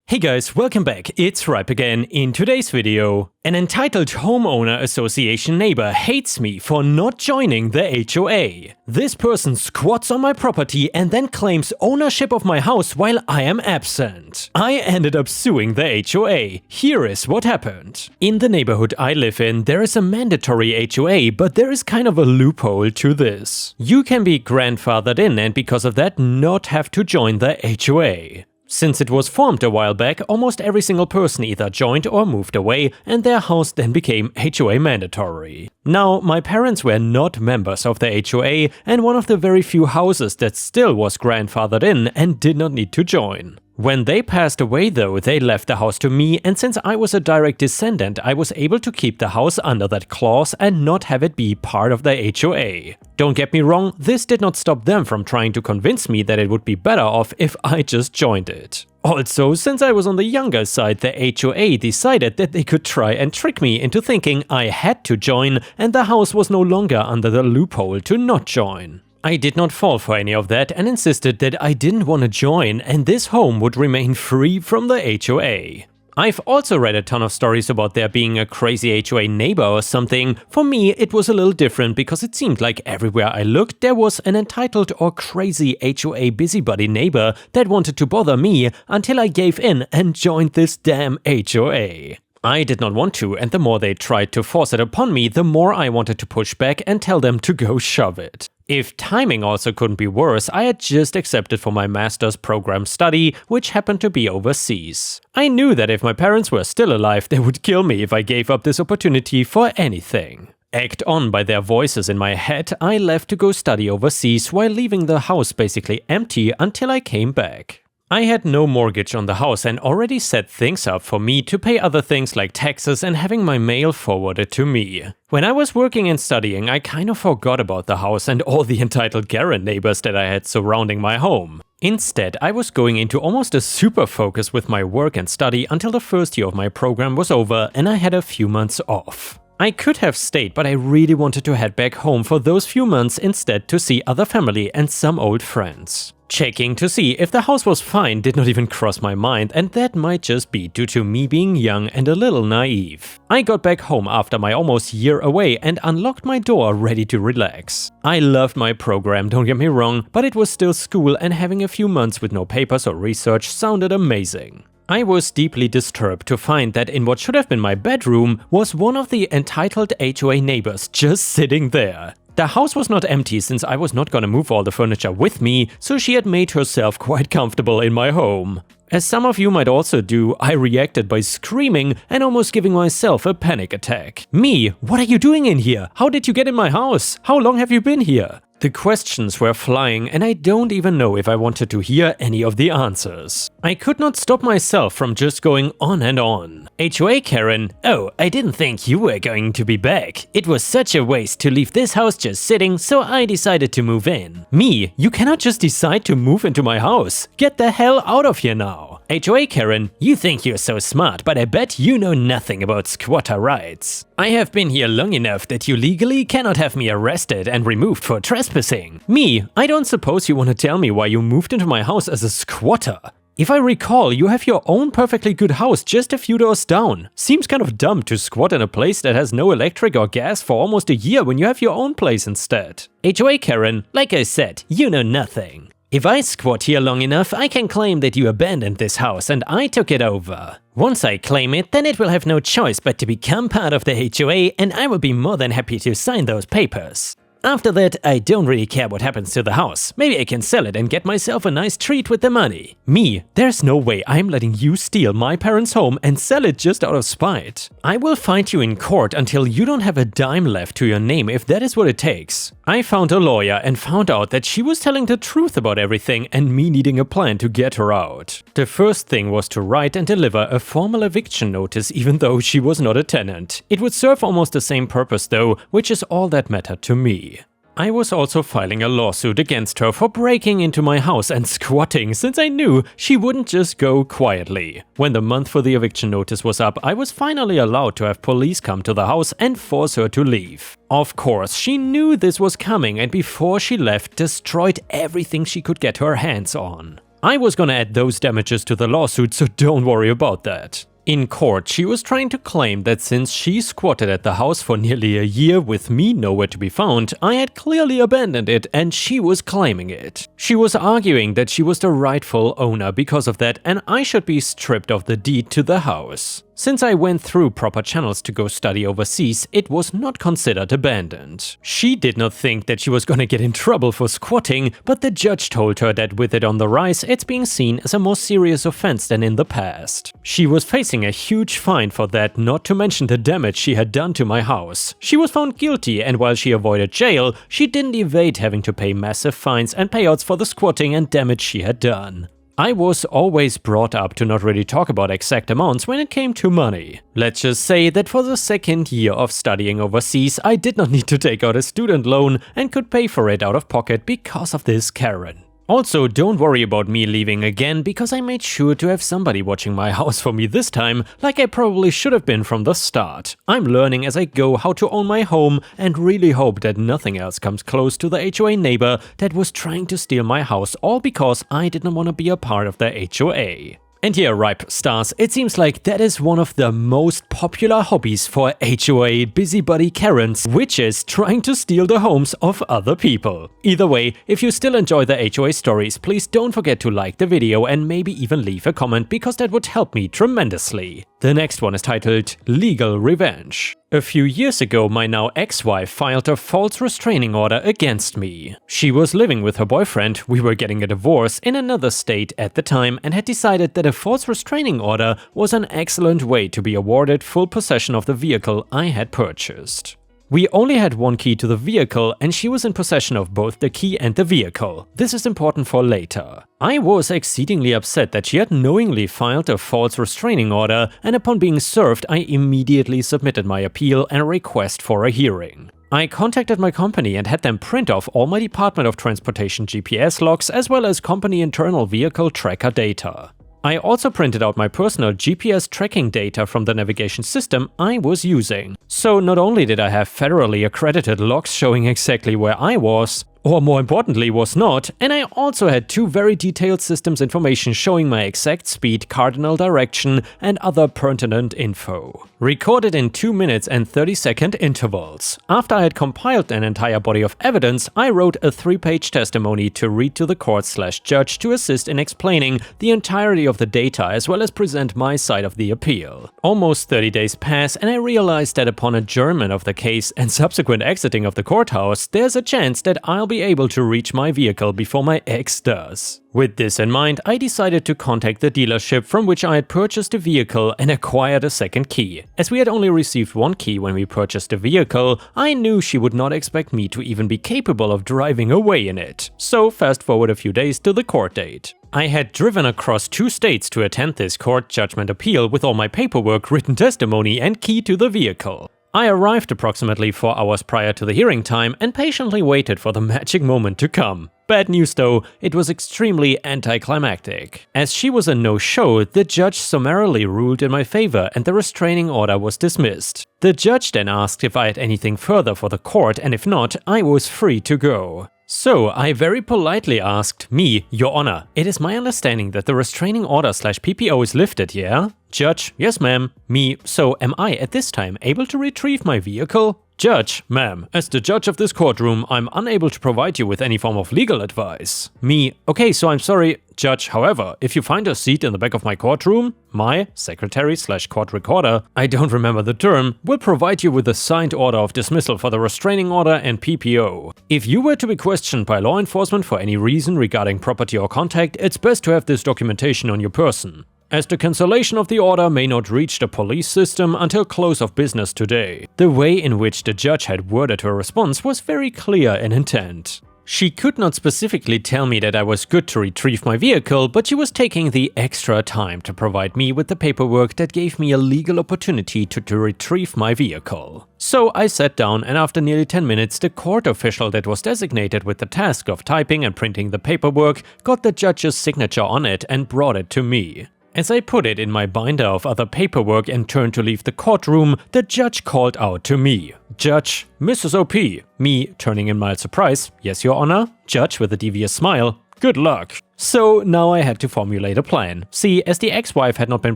Hey guys, welcome back, it's Ripe again. In today's video, an entitled homeowner association neighbor hates me for not joining the HOA. This person squats on my property and then claims ownership of my house while I am absent. I ended up suing the HOA. Here is what happened. In the neighborhood I live in, there is a mandatory HOA, but there is kind of a loophole to this. You can be grandfathered in and because of that not have to join the HOA. Since it was formed a while back, almost every single person either joined or moved away, and their house then became HOA mandatory. Now, my parents were not members of the HOA, and one of the very few houses that still was grandfathered in and did not need to join. When they passed away though, they left the house to me, and since I was a direct descendant, I was able to keep the house under that clause and not have it be part of the HOA. Don't get me wrong, this did not stop them from trying to convince me that it would be better off if I just joined it. Also, since I was on the younger side, the HOA decided that they could try and trick me into thinking I had to join and the house was no longer under the loophole to not join. I did not fall for any of that and insisted that I didn't want to join and this home would remain free from the HOA. I've also read a ton of stories about there being a crazy HOA neighbor or something. For me, it was a little different because it seemed like everywhere I looked there was an entitled or crazy HOA busybody neighbor that wanted to bother me until I gave in and joined this damn HOA. I did not want to, and the more they tried to force it upon me, the more I wanted to push back and tell them to go shove it. If timing also couldn't be worse, I had just accepted for my master's program study, which happened to be overseas. I knew that if my parents were still alive, they would kill me if I gave up this opportunity for anything. Egged on by their voices in my head, I left to go study overseas while leaving the house basically empty until I came back. I had no mortgage on the house and already set things up for me to pay other things like taxes and having my mail forwarded to me. When I was working and studying, I kind of forgot about the house and all the entitled Karen neighbors that I had surrounding my home. Instead, I was going into almost a super focus with my work and study until the first year of my program was over and I had a few months off. I could have stayed, but I really wanted to head back home for those few months instead to see other family and some old friends. Checking to see if the house was fine did not even cross my mind, and that might just be due to me being young and a little naive. I got back home after my almost year away and unlocked my door ready to relax. I loved my program, don't get me wrong, but it was still school and having a few months with no papers or research sounded amazing. I was deeply disturbed to find that in what should have been my bedroom was one of the entitled HOA neighbors just sitting there. The house was not empty since I was not gonna move all the furniture with me, so she had made herself quite comfortable in my home. As some of you might also do, I reacted by screaming and almost giving myself a panic attack. Me, what are you doing in here? How did you get in my house? How long have you been here? The questions were flying and I don't even know if I wanted to hear any of the answers. I could not stop myself from just going on and on. HOA Karen, oh, I didn't think you were going to be back. It was such a waste to leave this house just sitting, so I decided to move in. Me, you cannot just decide to move into my house. Get the hell out of here now. HOA Karen, you think you're so smart, but I bet you know nothing about squatter rights. I have been here long enough that you legally cannot have me arrested and removed for trespassing. Me, I don't suppose you want to tell me why you moved into my house as a squatter. If I recall, you have your own perfectly good house just a few doors down. Seems kind of dumb to squat in a place that has no electric or gas for almost a year when you have your own place instead. HOA Karen, like I said, you know nothing. If I squat here long enough, I can claim that you abandoned this house and I took it over. Once I claim it, then it will have no choice but to become part of the HOA and I will be more than happy to sign those papers. After that, I don't really care what happens to the house. Maybe I can sell it and get myself a nice treat with the money. Me, there's no way I'm letting you steal my parents' home and sell it just out of spite. I will fight you in court until you don't have a dime left to your name if that is what it takes. I found a lawyer and found out that she was telling the truth about everything and me needing a plan to get her out. The first thing was to write and deliver a formal eviction notice even though she was not a tenant. It would serve almost the same purpose though, which is all that mattered to me. I was also filing a lawsuit against her for breaking into my house and squatting since I knew she wouldn't just go quietly. When the month for the eviction notice was up, I was finally allowed to have police come to the house and force her to leave. Of course, she knew this was coming and before she left, destroyed everything she could get her hands on. I was gonna add those damages to the lawsuit, so don't worry about that. In court, she was trying to claim that since she squatted at the house for nearly a year with me nowhere to be found, I had clearly abandoned it and she was claiming it. She was arguing that she was the rightful owner because of that and I should be stripped of the deed to the house. Since I went through proper channels to go study overseas, it was not considered abandoned. She did not think that she was gonna get in trouble for squatting, but the judge told her that with it on the rise, it's being seen as a more serious offense than in the past. She was facing a huge fine for that, not to mention the damage she had done to my house. She was found guilty, and while she avoided jail, she didn't evade having to pay massive fines and payouts for the squatting and damage she had done. I was always brought up to not really talk about exact amounts when it came to money. Let's just say that for the second year of studying overseas, I did not need to take out a student loan and could pay for it out of pocket because of this Karen. Also, don't worry about me leaving again, because I made sure to have somebody watching my house for me this time, like I probably should have been from the start. I'm learning as I go how to own my home and really hope that nothing else comes close to the HOA neighbor that was trying to steal my house, all because I didn't want to be a part of the HOA. And here, Ripe Stars, it seems like that is one of the most popular hobbies for HOA busybody Karens, which is trying to steal the homes of other people. Either way, if you still enjoy the HOA stories, please don't forget to like the video and maybe even leave a comment, because that would help me tremendously. The next one is titled Legal Revenge. A few years ago, my now ex-wife filed a false restraining order against me. She was living with her boyfriend, we were getting a divorce in another state at the time, and had decided that a false restraining order was an excellent way to be awarded full possession of the vehicle I had purchased. We only had one key to the vehicle and she was in possession of both the key and the vehicle. This is important for later. I was exceedingly upset that she had knowingly filed a false restraining order, and upon being served, I immediately submitted my appeal and a request for a hearing. I contacted my company and had them print off all my Department of Transportation GPS logs as well as company internal vehicle tracker data. I also printed out my personal GPS tracking data from the navigation system I was using. So not only did I have federally accredited logs showing exactly where I was, or more importantly was not, and I also had two very detailed systems information showing my exact speed, cardinal direction, and other pertinent info. Recorded in 2 minutes and 30-second intervals. After I had compiled an entire body of evidence, I wrote a 3-page testimony to read to the court/judge to assist in explaining the entirety of the data as well as present my side of the appeal. Almost 30 days pass and I realized that upon adjournment of the case and subsequent exiting of the courthouse, there's a chance that I'll be able to reach my vehicle before my ex does. With this in mind, I decided to contact the dealership from which I had purchased the vehicle and acquired a second key. As we had only received one key when we purchased the vehicle, I knew she would not expect me to even be capable of driving away in it. So fast forward a few days to the court date. I had driven across 2 states to attend this court judgment appeal with all my paperwork, written testimony, and key to the vehicle. I arrived approximately 4 hours prior to the hearing time and patiently waited for the magic moment to come. Bad news though, it was extremely anticlimactic. As she was a no-show, the judge summarily ruled in my favor and the restraining order was dismissed. The judge then asked if I had anything further for the court, and if not, I was free to go. So I very politely asked, "Me, Your Honor, it is my understanding that the restraining order/PPO is lifted, yeah?" Judge: "Yes, ma'am." Me: "So am I at this time able to retrieve my vehicle?" Judge: "Ma'am, as the judge of this courtroom, I'm unable to provide you with any form of legal advice." Me: "Okay, so I'm sorry." Judge: "However, if you find a seat in the back of my courtroom, my secretary/court recorder, I don't remember the term, will provide you with a signed order of dismissal for the restraining order and PPO. If you were to be questioned by law enforcement for any reason regarding property or contact, it's best to have this documentation on your person, as the cancellation of the order may not reach the police system until close of business today." The way in which the judge had worded her response was very clear in intent. She could not specifically tell me that I was good to retrieve my vehicle, but she was taking the extra time to provide me with the paperwork that gave me a legal opportunity to retrieve my vehicle. So I sat down, and after nearly 10 minutes, the court official that was designated with the task of typing and printing the paperwork got the judge's signature on it and brought it to me. As I put it in my binder of other paperwork and turned to leave the courtroom, the judge called out to me, "Judge, Mrs. OP." Me, turning in mild surprise, "Yes, Your Honor." Judge with a devious smile, Good luck. So now I had to formulate a plan. See, as the ex-wife had not been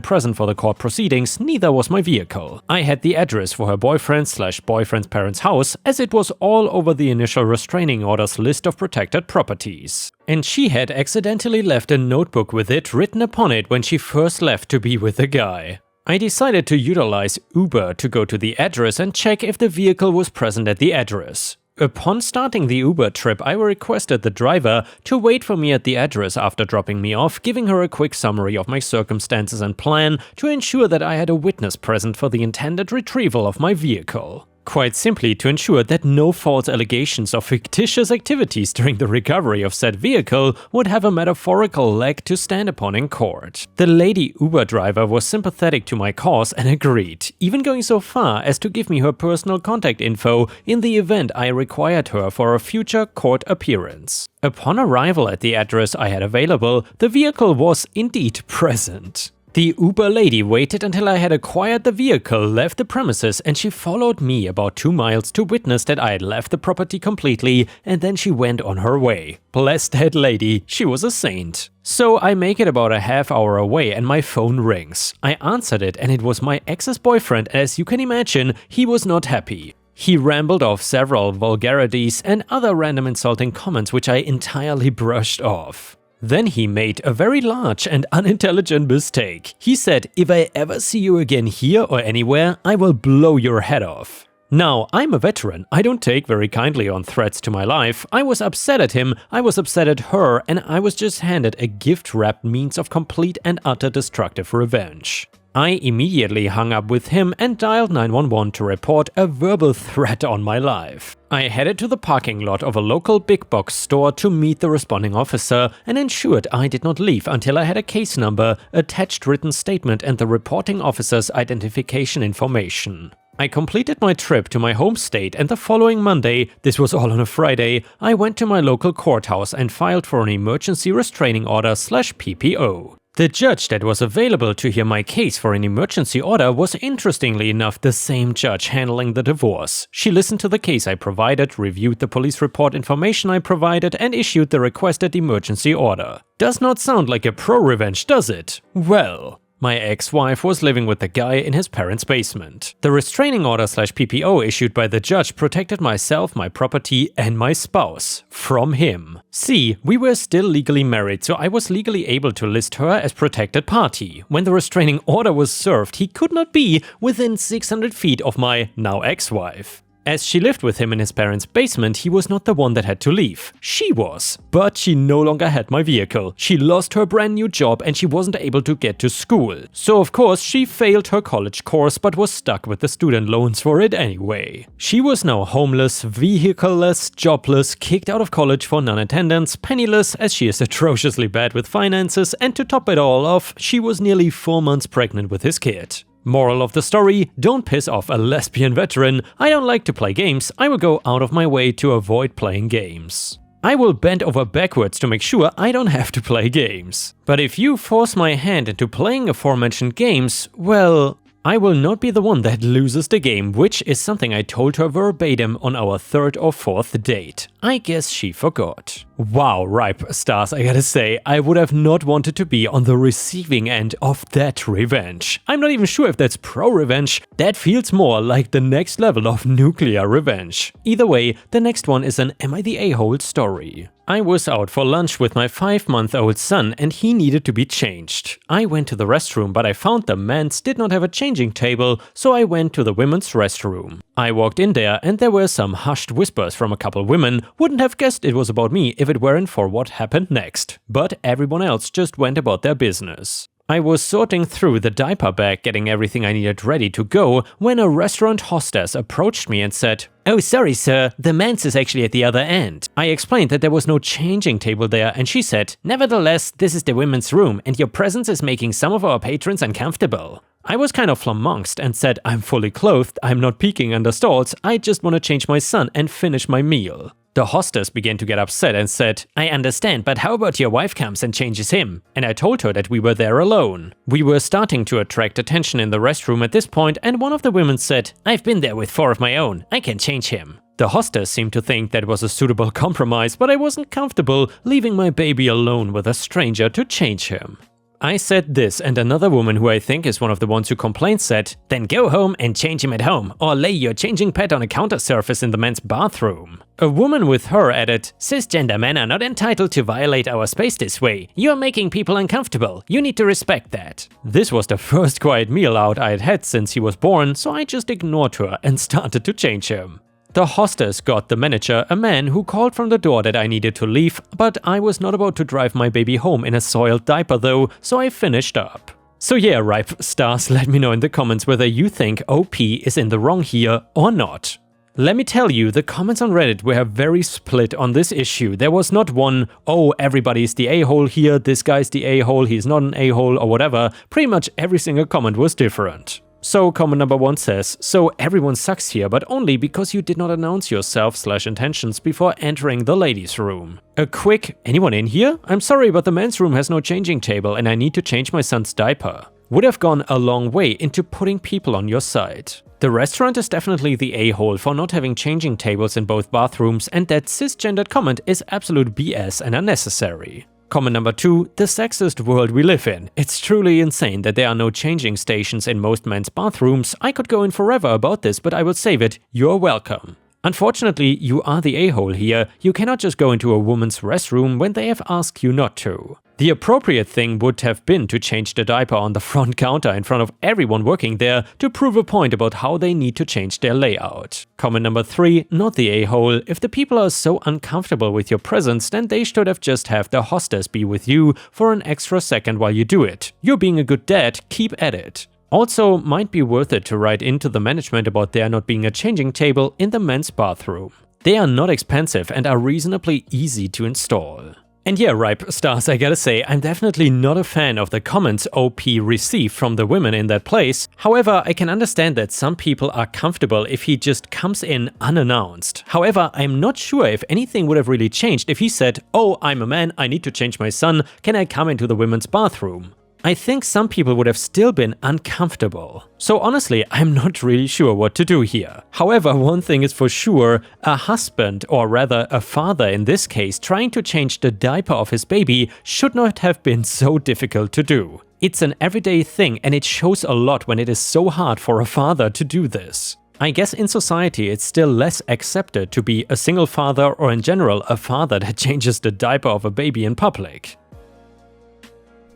present for the court proceedings, neither was my vehicle. I had the address for her boyfriend/boyfriend's parents' house, as it was all over the initial restraining order's list of protected properties. And she had accidentally left a notebook with it written upon it when she first left to be with the guy. I decided to utilize Uber to go to the address and check if the vehicle was present at the address. Upon starting the Uber trip, I requested the driver to wait for me at the address after dropping me off, giving her a quick summary of my circumstances and plan to ensure that I had a witness present for the intended retrieval of my vehicle. Quite simply to ensure that no false allegations of fictitious activities during the recovery of said vehicle would have a metaphorical leg to stand upon in court. The lady Uber driver was sympathetic to my cause and agreed, even going so far as to give me her personal contact info in the event I required her for a future court appearance. Upon arrival at the address I had available, the vehicle was indeed present. The Uber lady waited until I had acquired the vehicle, left the premises, and she followed me about 2 miles to witness that I had left the property completely, and then she went on her way. Bless that lady, she was a saint. So I make it about a half hour away and my phone rings. I answered it and it was my ex's boyfriend, and as you can imagine, he was not happy. He rambled off several vulgarities and other random insulting comments which I entirely brushed off. Then he made a very large and unintelligent mistake. He said, "If I ever see you again here or anywhere, I will blow your head off." Now, I'm a veteran, I don't take very kindly on threats to my life. I was upset at him, I was upset at her, and I was just handed a gift-wrapped means of complete and utter destructive revenge. I immediately hung up with him and dialed 911 to report a verbal threat on my life. I headed to the parking lot of a local big box store to meet the responding officer and ensured I did not leave until I had a case number, attached written statement, and the reporting officer's identification information. I completed my trip to my home state, and the following Monday, this was all on a Friday, I went to my local courthouse and filed for an emergency restraining order/PPO. The judge that was available to hear my case for an emergency order was, interestingly enough, the same judge handling the divorce. She listened to the case I provided, reviewed the police report information I provided, and issued the requested emergency order. Does not sound like a pro-revenge, does it? Well, my ex-wife was living with the guy in his parents' basement. The restraining order/PPO issued by the judge protected myself, my property, and my spouse from him. See, we were still legally married, so I was legally able to list her as protected party. When the restraining order was served, he could not be within 600 feet of my now ex-wife. As she lived with him in his parents' basement, he was not the one that had to leave. She was. But she no longer had my vehicle. She lost her brand new job and she wasn't able to get to school. So of course she failed her college course but was stuck with the student loans for it anyway. She was now homeless, vehicleless, jobless, kicked out of college for non-attendance, penniless as she is atrociously bad with finances, and to top it all off, she was nearly 4 months pregnant with his kid. Moral of the story, don't piss off a lesbian veteran. I don't like to play games, I will go out of my way to avoid playing games. I will bend over backwards to make sure I don't have to play games. But if you force my hand into playing aforementioned games, well, I will not be the one that loses the game, which is something I told her verbatim on our 3rd or 4th date. I guess she forgot. Wow, ripe stars, I gotta say, I would have not wanted to be on the receiving end of that revenge. I'm not even sure if that's pro-revenge, that feels more like the next level of nuclear revenge. Either way, the next one is an Am I the A-hole story. I was out for lunch with my 5-month-old son and he needed to be changed. I went to the restroom, but I found the men's did not have a changing table, so I went to the women's restroom. I walked in there and there were some hushed whispers from a couple women. Wouldn't have guessed it was about me if it weren't for what happened next. But everyone else just went about their business. I was sorting through the diaper bag, getting everything I needed ready to go, when a restaurant hostess approached me and said, "Oh, sorry sir, the men's is actually at the other end." I explained that there was no changing table there and she said, "Nevertheless, this is the women's room and your presence is making some of our patrons uncomfortable." I was kind of flummoxed and said, "I'm fully clothed, I'm not peeking under stalls, I just want to change my son and finish my meal." The hostess began to get upset and said, "I understand, but how about your wife comes and changes him?" And I told her that we were there alone. We were starting to attract attention in the restroom at this point, and one of the women said, "I've been there with 4 of my own, I can change him." The hostess seemed to think that was a suitable compromise, but I wasn't comfortable leaving my baby alone with a stranger to change him. I said this, and another woman who I think is one of the ones who complained said, "Then go home and change him at home, or lay your changing pad on a counter surface in the men's bathroom." A woman with her added, "Cisgender men are not entitled to violate our space this way. You are making people uncomfortable. You need to respect that." This was the first quiet meal out I had had since he was born, so I just ignored her and started to change him. The hostess got the manager, a man, who called from the door that I needed to leave, but I was not about to drive my baby home in a soiled diaper though, so I finished up. So yeah, ripe stars, let me know in the comments whether you think OP is in the wrong here or not. Let me tell you, the comments on Reddit were very split on this issue. There was not one, "Oh, everybody's the a-hole here, this guy's the a-hole, he's not an a-hole," or whatever. Pretty much every single comment was different. So comment number 1 says, "So everyone sucks here, but only because you did not announce yourself/intentions before entering the ladies' room. A quick, anyone in here? I'm sorry, but the men's room has no changing table and I need to change my son's diaper." Would have gone a long way into putting people on your side. The restaurant is definitely the a-hole for not having changing tables in both bathrooms, and that cisgendered comment is absolute BS and unnecessary. Comment number 2, the sexist world we live in. It's truly insane that there are no changing stations in most men's bathrooms. I could go in forever about this, but I will save it. You're welcome. Unfortunately, you are the a-hole here. You cannot just go into a woman's restroom when they have asked you not to. The appropriate thing would have been to change the diaper on the front counter in front of everyone working there to prove a point about how they need to change their layout. Comment number 3, not the a-hole. If the people are so uncomfortable with your presence, then they should have just have the hostess be with you for an extra second while you do it. You're being a good dad, keep at it. Also, might be worth it to write into the management about there not being a changing table in the men's bathroom. They are not expensive and are reasonably easy to install. And yeah, ripe stars, I gotta say, I'm definitely not a fan of the comments OP received from the women in that place. However, I can understand that some people are comfortable if he just comes in unannounced. However, I'm not sure if anything would have really changed if he said, "Oh, I'm a man, I need to change my son, can I come into the women's bathroom?" I think some people would have still been uncomfortable. So honestly, I'm not really sure what to do here. However, one thing is for sure, a husband, or rather a father in this case, trying to change the diaper of his baby should not have been so difficult to do. It's an everyday thing and it shows a lot when it is so hard for a father to do this. I guess in society it's still less accepted to be a single father or in general a father that changes the diaper of a baby in public.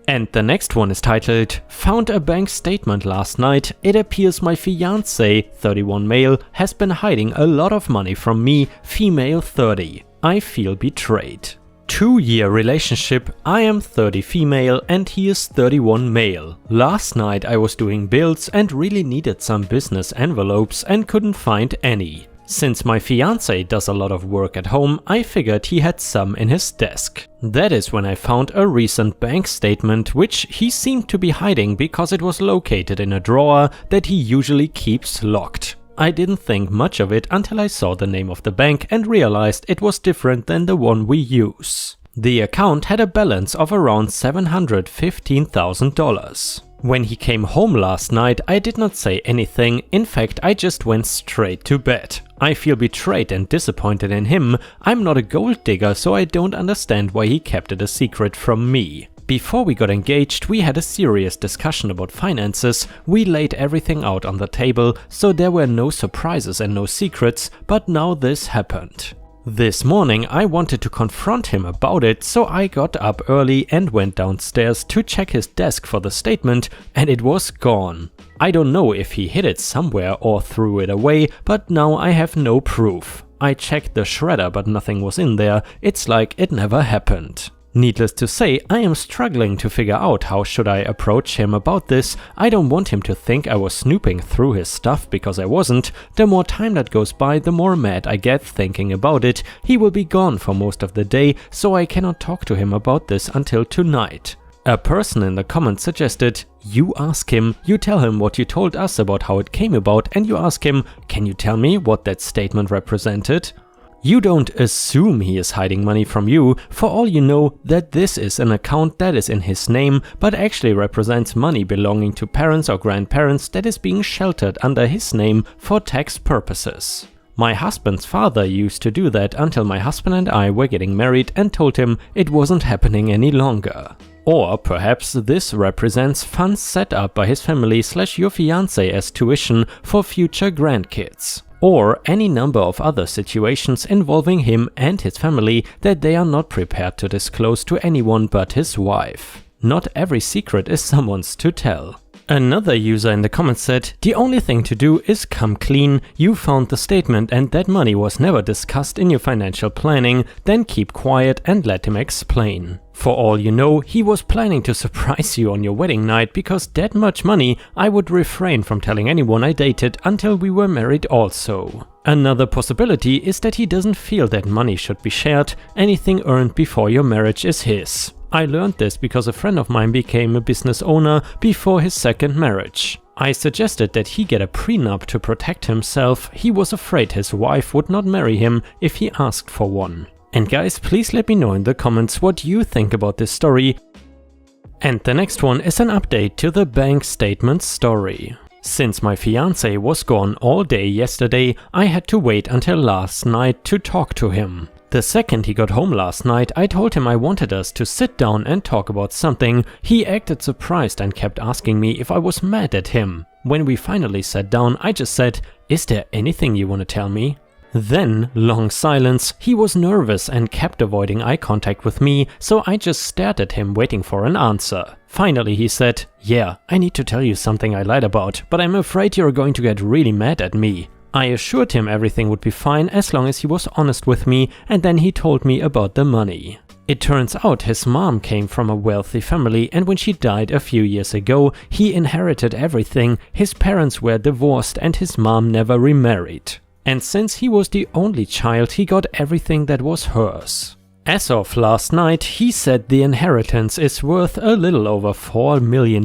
And the next one is titled, "Found a bank statement last night. It appears my fiancé, 31 male, has been hiding a lot of money from me, female 30. I feel betrayed." 2-year relationship, I am 30 female and he is 31 male. Last night I was doing bills and really needed some business envelopes and couldn't find any. Since my fiancé does a lot of work at home, I figured he had some in his desk. That is when I found a recent bank statement which he seemed to be hiding because it was located in a drawer that he usually keeps locked. I didn't think much of it until I saw the name of the bank and realized it was different than the one we use. The account had a balance of around $715,000. When he came home last night, I did not say anything. In fact, I just went straight to bed. I feel betrayed and disappointed in him. I'm not a gold digger, so I don't understand why he kept it a secret from me. Before we got engaged, we had a serious discussion about finances. We laid everything out on the table, so there were no surprises and no secrets, but now this happened. This morning I wanted to confront him about it, so I got up early and went downstairs to check his desk for the statement, and it was gone. I don't know if he hid it somewhere or threw it away, but now I have no proof. I checked the shredder, but nothing was in there. It's like it never happened. Needless to say, I am struggling to figure out how should I approach him about this. I don't want him to think I was snooping through his stuff because I wasn't. The more time that goes by, the more mad I get thinking about it. He will be gone for most of the day, so I cannot talk to him about this until tonight. A person in the comments suggested, you ask him, you tell him what you told us about how it came about, and you ask him, can you tell me what that statement represented? You don't assume he is hiding money from you, for all you know that this is an account that is in his name, but actually represents money belonging to parents or grandparents that is being sheltered under his name for tax purposes. My husband's father used to do that until my husband and I were getting married and told him it wasn't happening any longer. Or perhaps this represents funds set up by his family / your fiancé as tuition for future grandkids. Or any number of other situations involving him and his family that they are not prepared to disclose to anyone but his wife. Not every secret is someone's to tell. Another user in the comments said, the only thing to do is come clean, you found the statement and that money was never discussed in your financial planning, then keep quiet and let him explain. For all you know, he was planning to surprise you on your wedding night because that much money I would refrain from telling anyone I dated until we were married also. Another possibility is that he doesn't feel that money should be shared, anything earned before your marriage is his. I learned this because a friend of mine became a business owner before his second marriage. I suggested that he get a prenup to protect himself. He was afraid his wife would not marry him if he asked for one. And guys, please let me know in the comments what you think about this story. And the next one is an update to the bank statement story. Since my fiancé was gone all day yesterday, I had to wait until last night to talk to him. The second he got home last night, I told him I wanted us to sit down and talk about something. He acted surprised and kept asking me if I was mad at him. When we finally sat down, I just said, "Is there anything you want to tell me?" Then, long silence, he was nervous and kept avoiding eye contact with me, so I just stared at him waiting for an answer. Finally he said, "Yeah, I need to tell you something I lied about, but I'm afraid you're going to get really mad at me." I assured him everything would be fine as long as he was honest with me, and then he told me about the money. It turns out his mom came from a wealthy family, and when she died a few years ago, he inherited everything. His parents were divorced and his mom never remarried. And since he was the only child, he got everything that was hers. As of last night, he said the inheritance is worth a little over $4 million,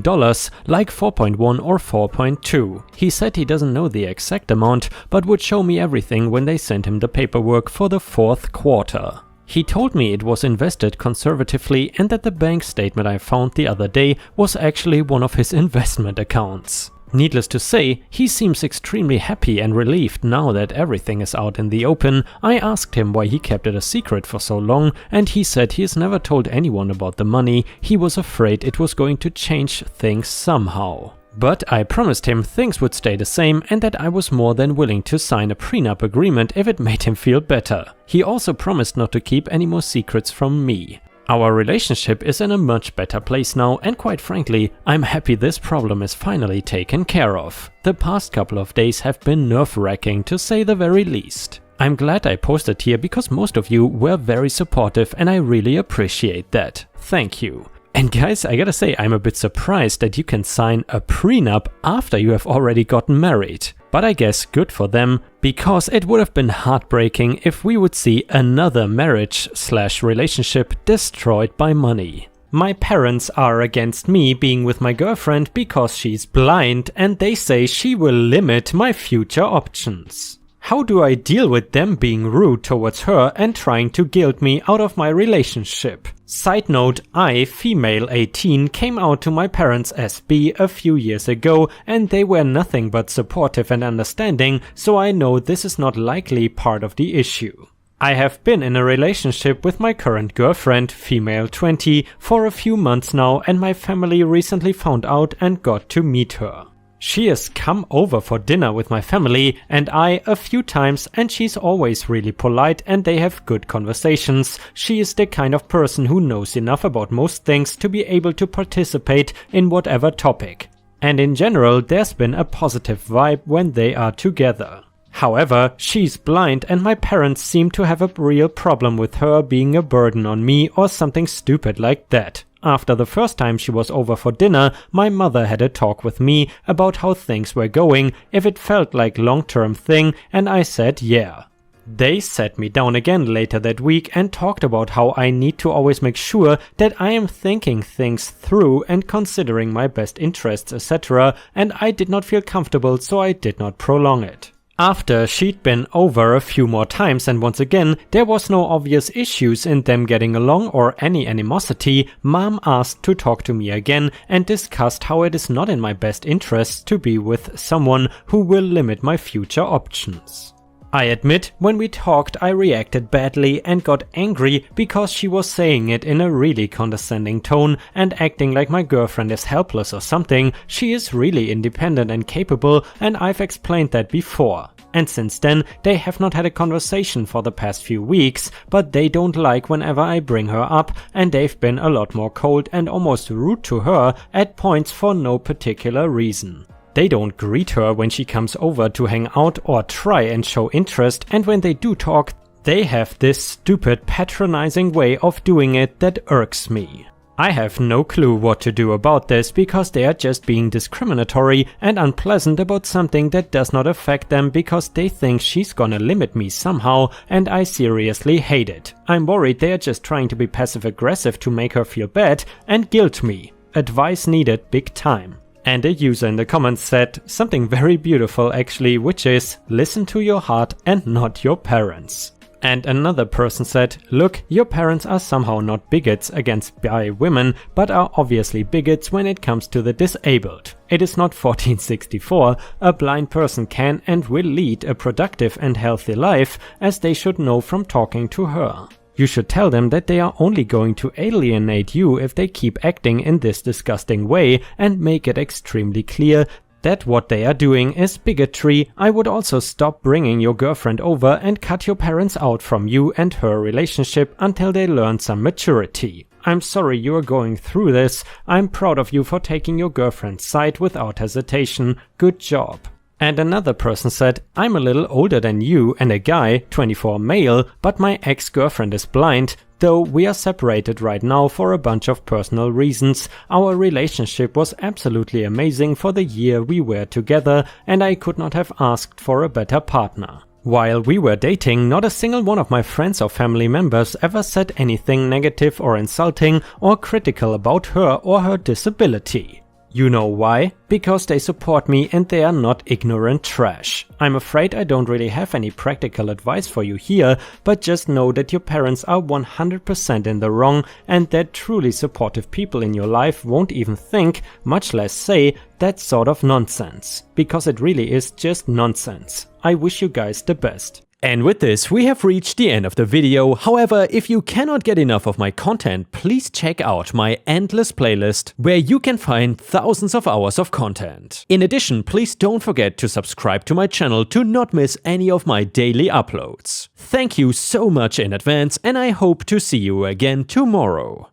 like 4.1 or 4.2. He said he doesn't know the exact amount, but would show me everything when they sent him the paperwork for the fourth quarter. He told me it was invested conservatively and that the bank statement I found the other day was actually one of his investment accounts. Needless to say, he seems extremely happy and relieved now that everything is out in the open. I asked him why he kept it a secret for so long, and he said he has never told anyone about the money. He was afraid it was going to change things somehow. But I promised him things would stay the same and that I was more than willing to sign a prenup agreement if it made him feel better. He also promised not to keep any more secrets from me. Our relationship is in a much better place now, and quite frankly, I'm happy this problem is finally taken care of. The past couple of days have been nerve-wracking to say the very least. I'm glad I posted here because most of you were very supportive and I really appreciate that. Thank you. And guys, I gotta say, I'm a bit surprised that you can sign a prenup after you have already gotten married. But I guess good for them, because it would have been heartbreaking if we would see another marriage/relationship destroyed by money. My parents are against me being with my girlfriend because she's blind and they say she will limit my future options. How do I deal with them being rude towards her and trying to guilt me out of my relationship? Side note, I, female 18, came out to my parents as bi a few years ago and they were nothing but supportive and understanding, so I know this is not likely part of the issue. I have been in a relationship with my current girlfriend, female 20, for a few months now and my family recently found out and got to meet her. She has come over for dinner with my family and I a few times and she's always really polite and they have good conversations. She is the kind of person who knows enough about most things to be able to participate in whatever topic. And in general, there's been a positive vibe when they are together. However, she's blind and my parents seem to have a real problem with her being a burden on me or something stupid like that. After the first time she was over for dinner, my mother had a talk with me about how things were going, if it felt like long-term thing, and I said yeah. They sat me down again later that week and talked about how I need to always make sure that I am thinking things through and considering my best interests, etc., and I did not feel comfortable, so I did not prolong it. After she'd been over a few more times and once again there was no obvious issues in them getting along or any animosity, Mom asked to talk to me again and discussed how it is not in my best interest to be with someone who will limit my future options. I admit, when we talked I reacted badly and got angry because she was saying it in a really condescending tone and acting like my girlfriend is helpless or something. She is really independent and capable, and I've explained that before. And since then, they have not had a conversation for the past few weeks, but they don't like whenever I bring her up, and they've been a lot more cold and almost rude to her at points for no particular reason. They don't greet her when she comes over to hang out or try and show interest, and when they do talk, they have this stupid patronizing way of doing it that irks me. I have no clue what to do about this because they are just being discriminatory and unpleasant about something that does not affect them because they think she's gonna limit me somehow, and I seriously hate it. I'm worried they are just trying to be passive aggressive to make her feel bad and guilt me. Advice needed big time. And a user in the comments said something very beautiful actually, which is listen to your heart and not your parents. And another person said, look, your parents are somehow not bigots against bi women, but are obviously bigots when it comes to the disabled. It is not 1464, a blind person can and will lead a productive and healthy life, as they should know from talking to her. You should tell them that they are only going to alienate you if they keep acting in this disgusting way, and make it extremely clear that what they are doing is bigotry. I would also stop bringing your girlfriend over and cut your parents out from you and her relationship until they learn some maturity. I'm sorry you are going through this. I'm proud of you for taking your girlfriend's side without hesitation. Good job. And another person said, I'm a little older than you and a guy, 24 male, but my ex-girlfriend is blind. Though we are separated right now for a bunch of personal reasons, our relationship was absolutely amazing for the year we were together, and I could not have asked for a better partner. While we were dating, not a single one of my friends or family members ever said anything negative or insulting or critical about her or her disability. You know why? Because they support me and they are not ignorant trash. I'm afraid I don't really have any practical advice for you here, but just know that your parents are 100% in the wrong, and that truly supportive people in your life won't even think, much less say, that sort of nonsense. Because it really is just nonsense. I wish you guys the best. And with this, we have reached the end of the video. However, if you cannot get enough of my content, please check out my endless playlist, where you can find thousands of hours of content. In addition, please don't forget to subscribe to my channel to not miss any of my daily uploads. Thank you so much in advance, and I hope to see you again tomorrow.